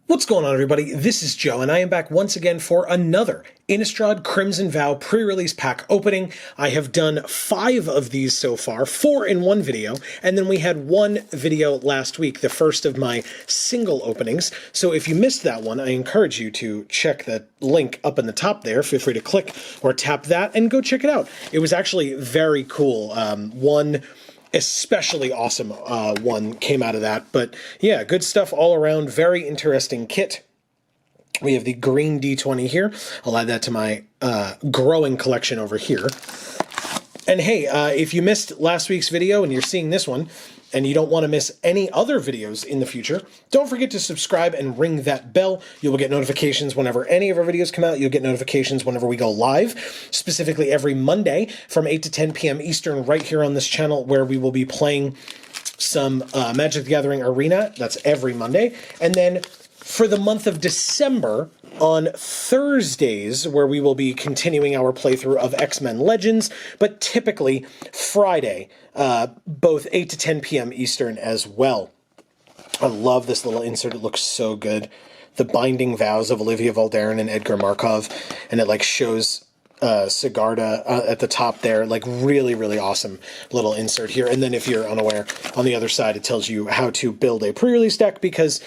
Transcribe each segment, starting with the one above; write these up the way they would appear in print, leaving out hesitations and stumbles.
What's going on, everybody? This is Joe, and I am back once again for another Innistrad Crimson Vow pre-release pack opening. I have done 5 of these so far, 4 in one video, and then we had one video last week, the first of my single openings. So if you missed that one, I encourage you to check the link up in the top there. Feel free to click or tap that and go check it out. It was actually very cool. One especially awesome one came out of that. But yeah, good stuff all around. Very interesting kit. We have the green D20 here. I'll add that to my growing collection over here. And hey, if you missed last week's video and you're seeing this one, and you don't want to miss any other videos in the future, don't forget to subscribe and ring that bell. You will get notifications whenever any of our videos come out. You'll get notifications whenever we go live, specifically every Monday from 8 to 10 p.m. Eastern right here on this channel, where we will be playing some Magic the Gathering Arena. That's every Monday. And then for the month of December, on Thursdays, where we will be continuing our playthrough of X-Men Legends, but typically Friday, both 8 to 10 p.m. Eastern as well. I love this little insert. It looks so good. The Binding Vows of Olivia Valderin and Edgar Markov, and it like shows Sigarda at the top there. Like really, really awesome little insert here. And then if you're unaware, on the other side, it tells you how to build a pre-release deck, because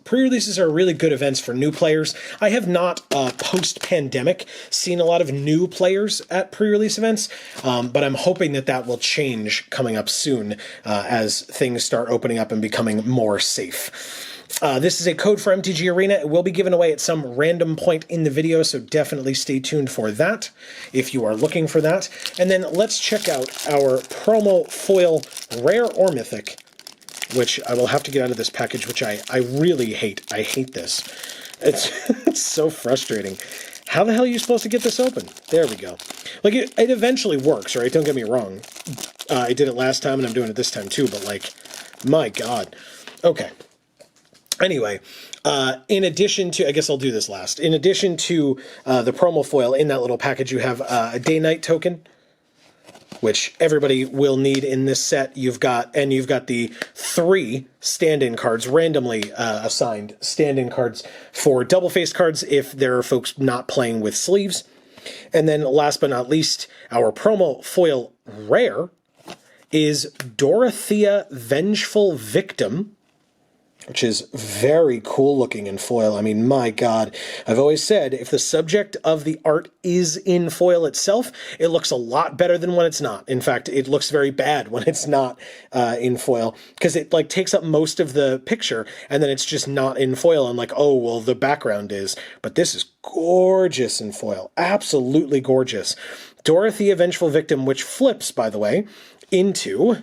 pre-releases are really good events for new players. I have not, post-pandemic, seen a lot of new players at pre-release events, but I'm hoping that that will change coming up soon as things start opening up and becoming more safe. This is a code for MTG Arena. It will be given away at some random point in the video, so definitely stay tuned for that if you are looking for that. And then let's check out our promo foil rare or mythic, which I will have to get out of this package, which I really hate. I hate this. It's so frustrating. How the hell are you supposed to get this open? There we go. Like, it eventually works, right? Don't get me wrong. I did it last time, and I'm doing it this time too, but like, my God. Okay. Anyway, in addition to, I guess I'll do this last. In addition to the promo foil in that little package, you have a day-night token, which everybody will need in this set. You've got the 3 stand-in cards, randomly assigned stand-in cards for double-faced cards if there are folks not playing with sleeves. And then last but not least, our promo foil rare is Dorothea Vengeful Victim, which is very cool looking in foil. I mean, my God. I've always said, if the subject of the art is in foil itself, it looks a lot better than when it's not. In fact, it looks very bad when it's not in foil, because it like takes up most of the picture, and then it's just not in foil. I'm like, oh, well, the background is. But this is gorgeous in foil. Absolutely gorgeous. Dorothea Vengeful Victim, which flips, by the way, into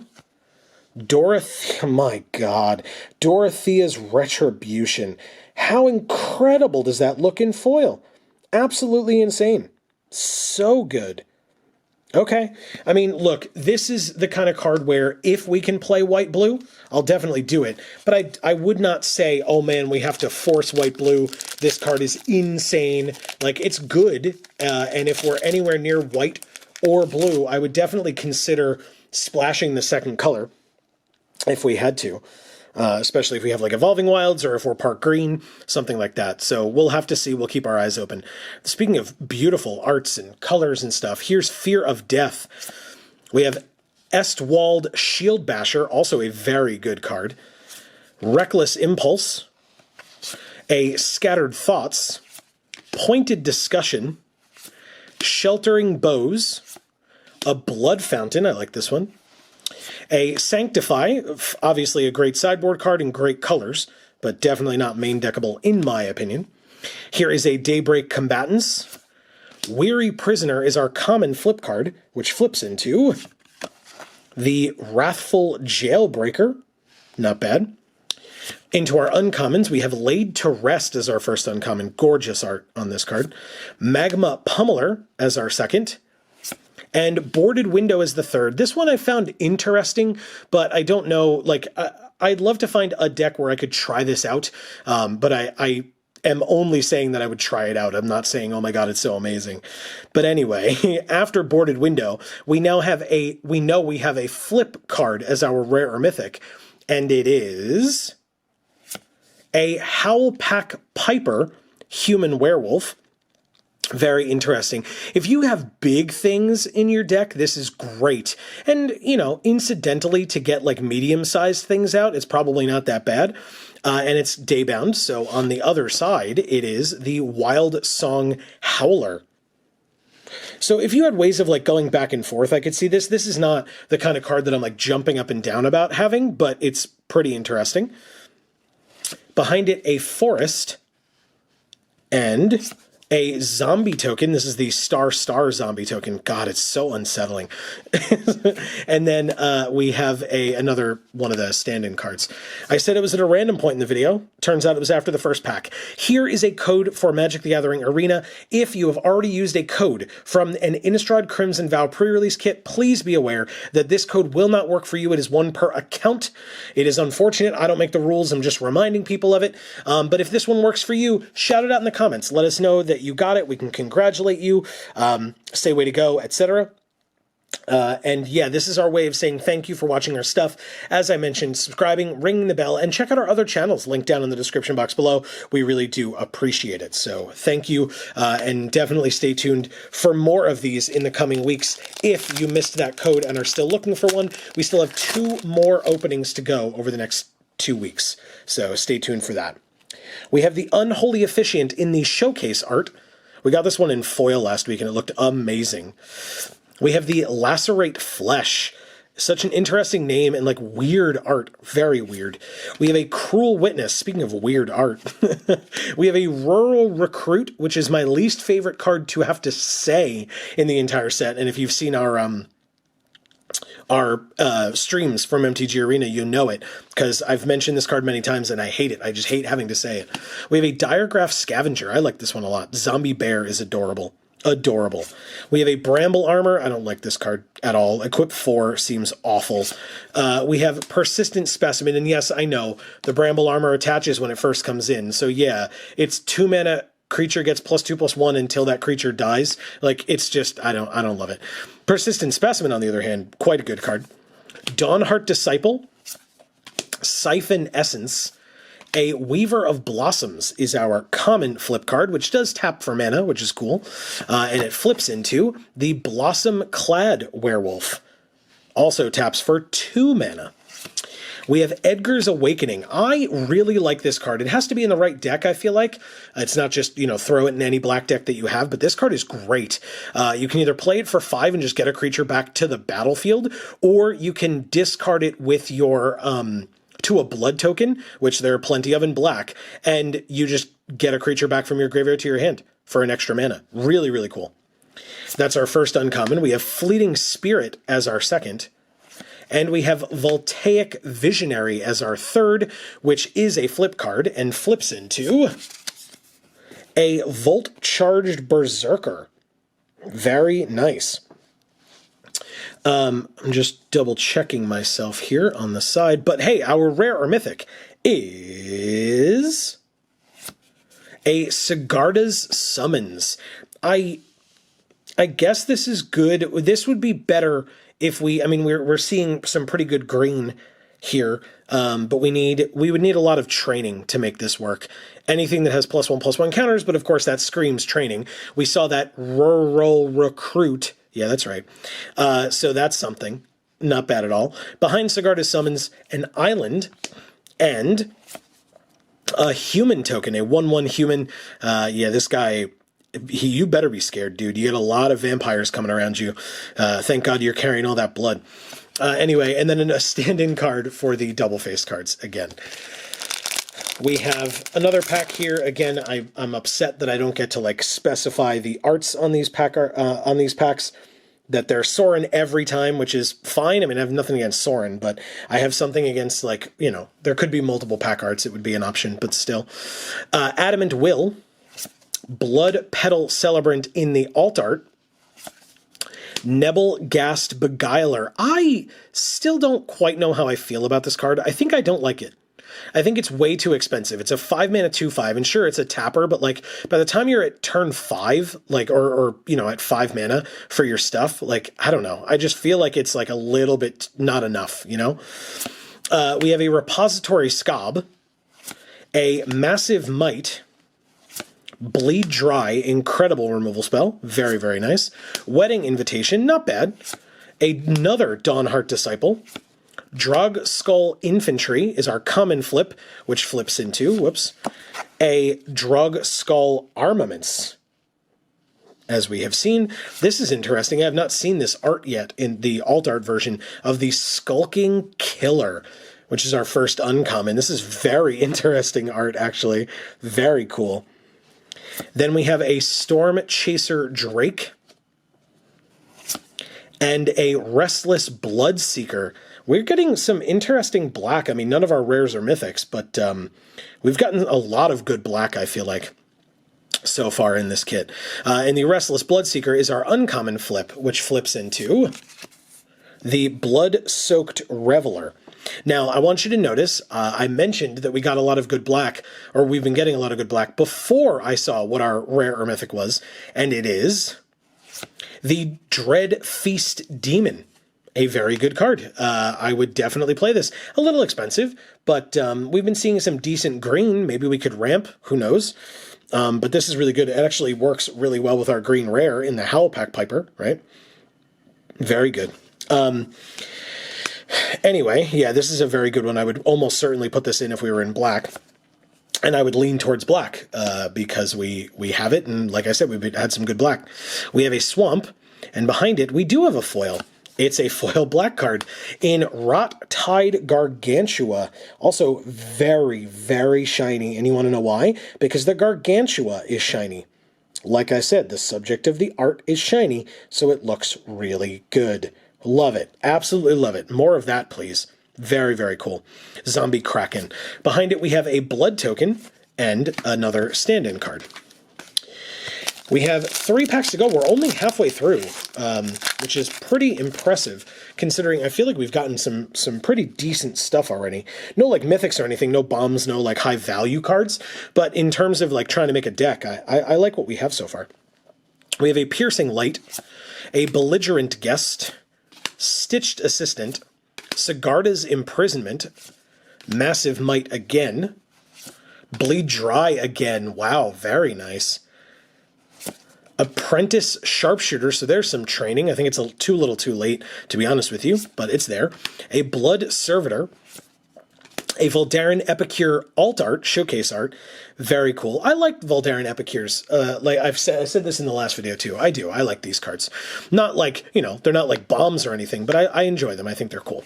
my God, Dorothea's Retribution. How incredible does that look in foil? Absolutely insane. So good. Okay. I mean, look, this is the kind of card where if we can play white-blue, I'll definitely do it. But I would not say, oh man, we have to force white-blue. This card is insane. Like, it's good. And if we're anywhere near white or blue, I would definitely consider splashing the second color, if we had to, especially if we have like Evolving Wilds or if we're Park Green, something like that. So we'll have to see. We'll keep our eyes open. Speaking of beautiful arts and colors and stuff, here's Fear of Death. We have Estwald Shield Basher, also a very good card. Reckless Impulse, a Scattered Thoughts, Pointed Discussion, Sheltering Bows, a Blood Fountain. I like this one. A Sanctify, obviously a great sideboard card in great colors, but definitely not main deckable in my opinion. Here is a Daybreak Combatants. Weary Prisoner is our common flip card, which flips into the Wrathful Jailbreaker. Not bad. Into our uncommons, we have Laid to Rest as our first uncommon. Gorgeous art on this card. Magma Pummeler as our second. And Boarded Window is the third. This one I found interesting, but I don't know, like, I'd love to find a deck where I could try this out, but I am only saying that I would try it out. I'm not saying, oh my God, it's so amazing. But anyway, after Boarded Window, we know we have a flip card as our rare or mythic, and it is A Howlpack Piper human werewolf. Very interesting. If you have big things in your deck, this is great. And, you know, incidentally, to get like medium-sized things out, it's probably not that bad. And it's daybound, so on the other side, it is the Wild Song Howler. So if you had ways of like going back and forth, I could see this. This is not the kind of card that I'm like jumping up and down about having, but it's pretty interesting. Behind it, a forest and a zombie token. This is the star zombie token. God, it's so unsettling. And then we have another one of the stand-in cards. I said it was at a random point in the video. Turns out it was after the first pack. Here is a code for Magic the Gathering Arena. If you have already used a code from an Innistrad Crimson Vow pre-release kit, please be aware that this code will not work for you. It is one per account. It is unfortunate. I don't make the rules. I'm just reminding people of it. But if this one works for you, shout it out in the comments. Let us know that you got it. We can congratulate you, say way to go, etc. And yeah, this is our way of saying thank you for watching our stuff. As I mentioned, subscribing, ringing the bell, and check out our other channels linked down in the description box below. We really do appreciate it. So thank you, and definitely stay tuned for more of these in the coming weeks. If you missed that code and are still looking for one, we still have 2 more openings to go over the next 2 weeks. So stay tuned for that. We have the Unholy Officiant in the showcase art. We got this one in foil last week and it looked amazing. We have the Lacerate Flesh. Such an interesting name and like weird art. Very weird. We have a Cruel Witness. Speaking of weird art. We have a Rural Recruit, which is my least favorite card to have to say in the entire set. And if you've seen our streams from MTG Arena, you know it, because I've mentioned this card many times and I hate it. I just hate having to say it. We have a Diregraph Scavenger. I like this one a lot. Zombie Bear is adorable. Adorable. We have a Bramble Armor. I don't like this card at all. Equip 4 seems awful. We have Persistent Specimen, and yes, I know, the Bramble Armor attaches when it first comes in, so yeah, it's 2 mana, creature gets +2/+1 until that creature dies. Like, it's just, I don't love it. Persistent Specimen, on the other hand, quite a good card. Dawnheart Disciple, Siphon Essence, a Weaver of Blossoms is our common flip card, which does tap for mana, which is cool. And it flips into the Blossom Clad Werewolf. Also taps for 2 mana. We have Edgar's Awakening. I really like this card. It has to be in the right deck, I feel like. It's not just, you know, throw it in any black deck that you have, but this card is great. You can either play it for 5 and just get a creature back to the battlefield, or you can discard it with your, to a blood token, which there are plenty of in black, and you just get a creature back from your graveyard to your hand for an extra mana. Really, really cool. That's our first uncommon. We have Fleeting Spirit as our second. And we have Voltaic Visionary as our third, which is a flip card and flips into a Volt-Charged Berserker. Very nice. I'm just double checking myself here on the side, but hey, our rare or mythic is a Sigarda's Summons. I guess this is good. This would be better if we're seeing some pretty good green here, but we would need a lot of training to make this work. Anything that has +1/+1 counters, but of course that screams training. We saw that Rural Recruit. Yeah, that's right. So that's something. Not bad at all. Behind Sigarda's Summons, an island and a human token, a 1/1 human. Yeah, this guy, you better be scared, dude. You get a lot of vampires coming around you. Thank God you're carrying all that blood. Anyway, and then a stand-in card for the double-faced cards again. We have another pack here. Again, I'm upset that I don't get to like specify the arts on these packs. That they're Sorin every time, which is fine. I mean, I have nothing against Sorin, but I have something against, like, you know, there could be multiple pack arts. It would be an option, but still. Adamant Will, Blood Petal Celebrant in the alt art, Nebelgast Beguiler. I still don't quite know how I feel about this card. I think I don't like it. I think it's way too expensive. It's a 5-mana 2/5, and sure, it's a tapper, but like by the time you're at turn 5, like or you know, at 5 mana for your stuff, like I don't know. I just feel like it's like a little bit not enough, you know. We have a Repository Scob, A Massive Might, Bleed Dry, incredible removal spell, very, very nice. Wedding Invitation, not bad. Another Dawnheart Disciple. Drog Skull Infantry is our common flip, which flips into, whoops, a Drog Skull Armaments. As we have seen, this is interesting. I have not seen this art yet in the alt art version of the Skulking Killer, which is our first uncommon. This is very interesting art, actually. Very cool. Then we have a Storm Chaser Drake and a Restless Bloodseeker. We're getting some interesting black. I mean, none of our rares are mythics, but we've gotten a lot of good black, I feel like, so far in this kit. And the Restless Bloodseeker is our uncommon flip, which flips into the Blood-Soaked Reveler. Now, I want you to notice, I mentioned that we got a lot of good black, or we've been getting a lot of good black, before I saw what our rare or mythic was, and it is the Dread Feast Demon. A very good card. I would definitely play this. A little expensive, but we've been seeing some decent green. Maybe we could ramp, who knows? But this is really good. It actually works really well with our green rare in the Howlpack Piper, right? Very good. Anyway, yeah, this is a very good one. I would almost certainly put this in if we were in black. And I would lean towards black because we have it. And like I said, we've had some good black. We have a Swamp, and behind it, we do have a foil. It's a foil black card in Rot Tide Gargantua. Also very, very shiny. And you want to know why? Because the Gargantua is shiny. Like I said, the subject of the art is shiny, so it looks really good. Love it. Absolutely love it. More of that, please. Very, very cool. Zombie Kraken. Behind it, we have a Blood Token and another stand-in card. We have 3 packs to go. We're only halfway through, which is pretty impressive, considering I feel like we've gotten some pretty decent stuff already. No, like, mythics or anything, no bombs, no, like, high-value cards, but in terms of, like, trying to make a deck, I like what we have so far. We have a Piercing Light, a Belligerent Guest, Stitched Assistant, Sigarda's Imprisonment, Massive Might again, Bleed Dry again, wow, very nice. Apprentice Sharpshooter, so there's some training. I think it's too little too late, to be honest with you, but it's there. A Blood Servitor, a Voldaren Epicure alt art, showcase art, very cool. I like Voldaren Epicures. Like I said this in the last video too. I do. I like these cards. Not like, you know, they're not like bombs or anything, but I enjoy them. I think they're cool.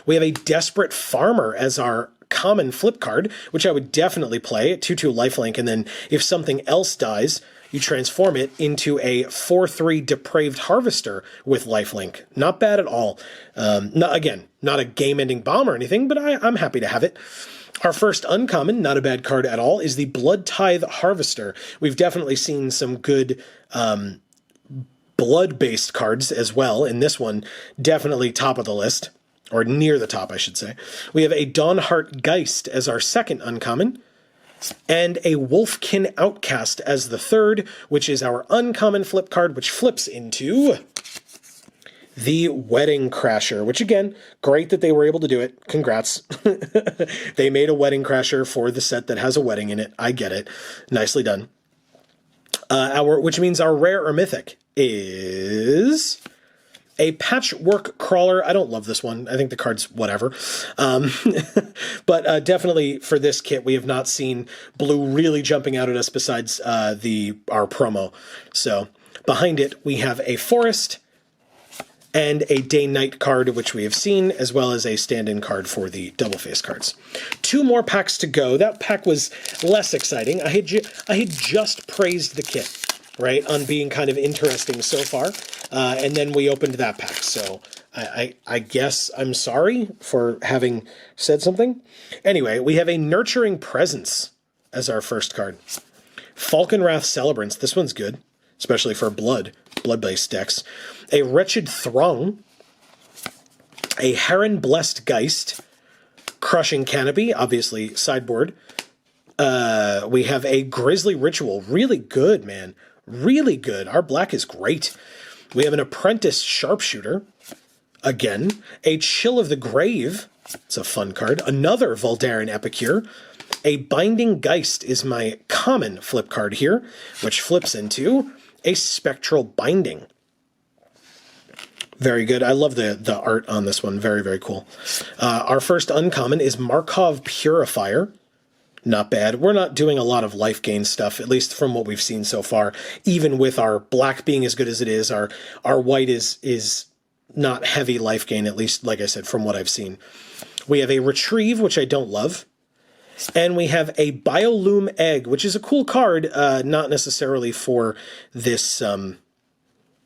We have a Desperate Farmer as our common flip card, which I would definitely play. 2/2 lifelink, and then if something else dies, you transform it into a 4/3 Depraved Harvester with lifelink. Not bad at all. Not a game-ending bomb or anything, but I'm happy to have it. Our first uncommon, not a bad card at all, is the Blood Tithe Harvester. We've definitely seen some good blood-based cards as well, and this one definitely top of the list, or near the top, I should say. We have a Dawnheart Geist as our second uncommon, and a Wolfkin Outcast as the third, which is our uncommon flip card, which flips into the Wedding Crasher, which again, great that they were able to do it. Congrats. They made a Wedding Crasher for the set that has a wedding in it. I get it. Nicely done. Which means our rare or mythic is a Patchwork Crawler. I don't love this one. I think the card's whatever. But definitely for this kit, we have not seen blue really jumping out at us besides our promo. So behind it, we have a Forest and a Day-Night card, which we have seen, as well as a stand-in card for the double face cards. 2 more packs to go. That pack was less exciting. I had just praised the kit, right, on being kind of interesting so far, and then we opened that pack. So I guess I'm sorry for having said something. Anyway, we have a Nurturing Presence as our first card. Falconwrath Celebrants. This one's good, especially for blood-based decks. A Wretched Throng, a Heron Blessed Geist, Crushing Canopy, obviously sideboard. We have a Grisly Ritual, really good, man, really good. Our black is great. We have an Apprentice Sharpshooter, again, a Chill of the Grave, it's a fun card, another Voldaren Epicure, A Binding Geist is my common flip card here, which flips into a Spectral Binding. Very good. I love the art on this one. Very, very cool. Our first uncommon is Markov Purifier. Not bad. We're not doing a lot of life gain stuff, at least from what we've seen so far. Even with our black being as good as it is, our white is not heavy life gain, at least, like I said, from what I've seen. We have a Retrieve, which I don't love. And we have a Biolume Egg, which is a cool card, not necessarily for this,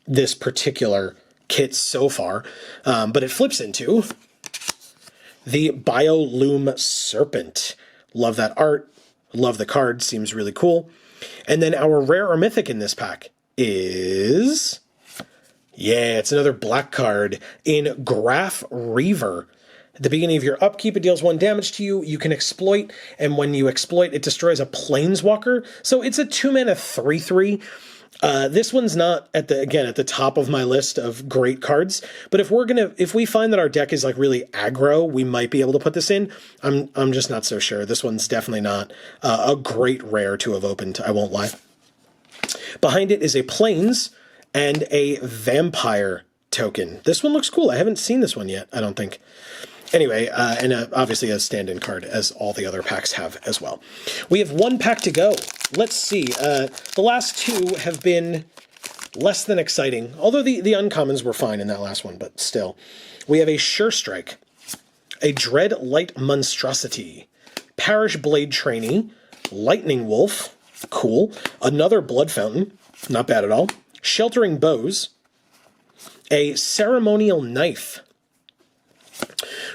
this particular kit so far, but it flips into the Biolume Serpent. Love that art. Love the card. Seems really cool. And then our rare or mythic in this pack is... yeah, it's another black card in Graph Reaver. At the beginning of your upkeep, it deals 1 damage to you. You can exploit, and when you exploit, it destroys a Planeswalker. So it's a 2-mana 3/3. This one's not at the top of my list of great cards, but if we find that our deck is like really aggro, we might be able to put this in. I'm just not so sure. This one's definitely not a great rare to have opened, I won't lie. Behind it is a Plains and a Vampire token. This one looks cool. I haven't seen this one yet, I don't think. Anyway, and obviously a stand-in card, as all the other packs have as well. We have 1 pack to go. Let's see. The last 2 have been less than exciting, although the uncommons were fine in that last one, but still. We have a Sure Strike, a Dread Light Monstrosity, Parish Blade Trainee, Lightning Wolf, cool, another Blood Fountain, not bad at all, Sheltering Bows, a Ceremonial Knife.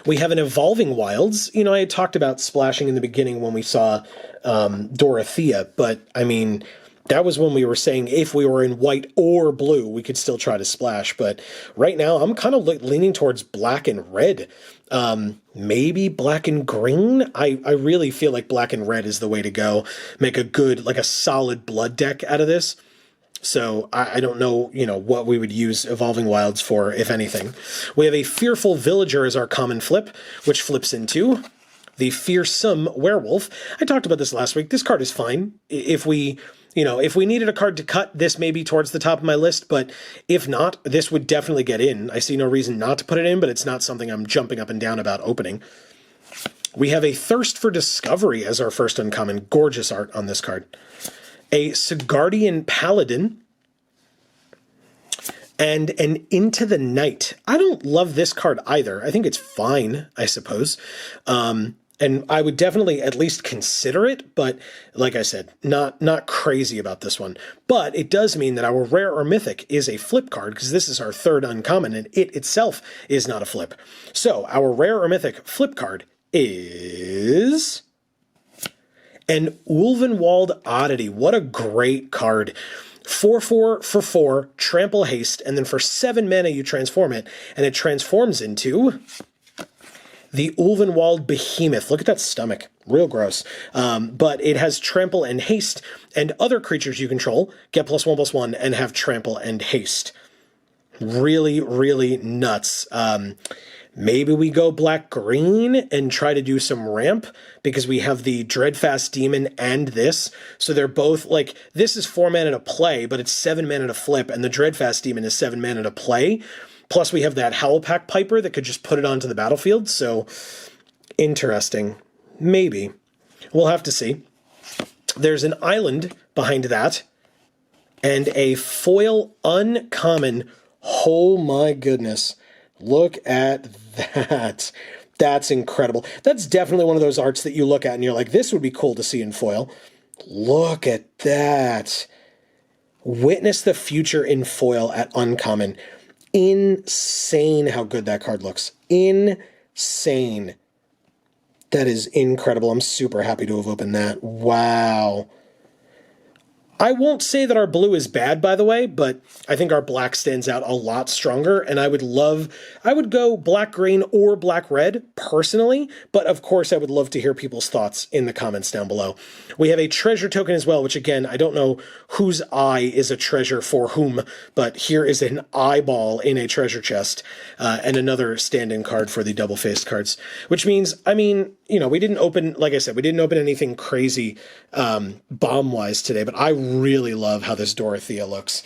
We have an Evolving Wilds. You know, I had talked about splashing in the beginning when we saw Dorothea, but I mean, that was when we were saying if we were in white or blue, we could still try to splash. But right now, I'm kind of leaning towards black and red. Maybe black and green. I really feel like black and red is the way to go. Make a good, like a solid blood deck out of this. So I don't know, what we would use Evolving Wilds for, if anything. We have a Fearful Villager as our common flip, which flips into the Fearsome Werewolf. I talked about this last week. This card is fine. If we needed a card to cut, this may be towards the top of my list, but if not, this would definitely get in. I see no reason not to put it in, but it's not something I'm jumping up and down about opening. We have a Thirst for Discovery as our first uncommon. Gorgeous art on this card. A Sigardian Paladin, and an Into the Night. I don't love this card either. I think it's fine, I suppose. And I would definitely at least consider it, but like I said, not crazy about this one. But it does mean that our rare or mythic is a flip card, because this is our third uncommon, and it itself is not a flip. So our rare or mythic flip card is an Ulvenwald Oddity. What a great card. 4/4 for 4, trample haste, and then for 7 mana you transform it, and it transforms into the Ulvenwald Behemoth. Look at that stomach. Real gross. But it has trample and haste, and other creatures you control get +1/+1 and have trample and haste. Really, really nuts. Maybe we go black-green and try to do some ramp, because we have the Dreadfast Demon and this. So they're both, like, this is 4 mana to play, but it's 7 mana to flip, and the Dreadfast Demon is 7 mana to play. Plus we have that Howlpack Piper that could just put it onto the battlefield. So, interesting. Maybe. We'll have to see. There's an island behind that, and a foil uncommon. Oh my goodness. Look at that. That's incredible. That's definitely one of those arts that you look at and you're like, this would be cool to see in foil. Look at that. Witness the Future in foil at uncommon. Insane how good that card looks. Insane. That is incredible. I'm super happy to have opened that. Wow. I won't say that our blue is bad, by the way, but I think our black stands out a lot stronger, and I would go black-green or black-red, personally, but of course I would love to hear people's thoughts in the comments down below. We have a treasure token as well, which again, I don't know whose eye is a treasure for whom, but here is an eyeball in a treasure chest, and another stand-in card for the double-faced cards, which means, I mean, we didn't open, like I said, we didn't open anything crazy bomb-wise today, but I really love how this Dorothea looks.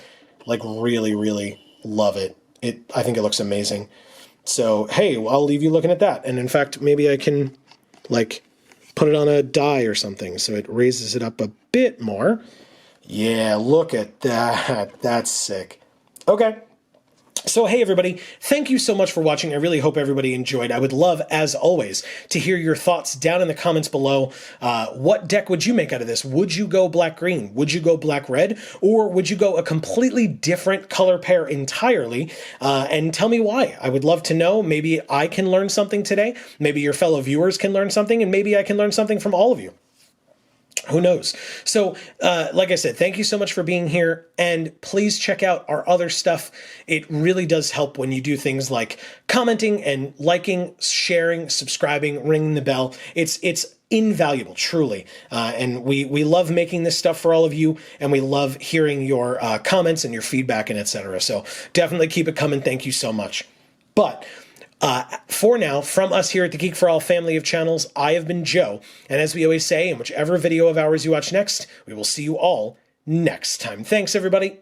Like, really, really love it. I think it looks amazing. So, hey, I'll leave you looking at that. And in fact, maybe I can, like, put it on a die or something so it raises it up a bit more. Yeah, look at that. That's sick. Okay. So, hey, everybody, thank you so much for watching. I really hope everybody enjoyed. I would love, as always, to hear your thoughts down in the comments below. What deck would you make out of this? Would you go black-green? Would you go black-red? Or would you go a completely different color pair entirely? And tell me why. I would love to know. Maybe I can learn something today. Maybe your fellow viewers can learn something, and maybe I can learn something from all of you. Who knows? So, like I said, thank you so much for being here, and please check out our other stuff. It really does help when you do things like commenting and liking, sharing, subscribing, ringing the bell. It's invaluable, truly. And we love making this stuff for all of you, and we love hearing your comments and your feedback and etc. So definitely keep it coming. Thank you so much. But for now, from us here at the Geek for All family of channels, I have been Joe, and as we always say, in whichever video of ours you watch next, we will see you all next time. Thanks, everybody.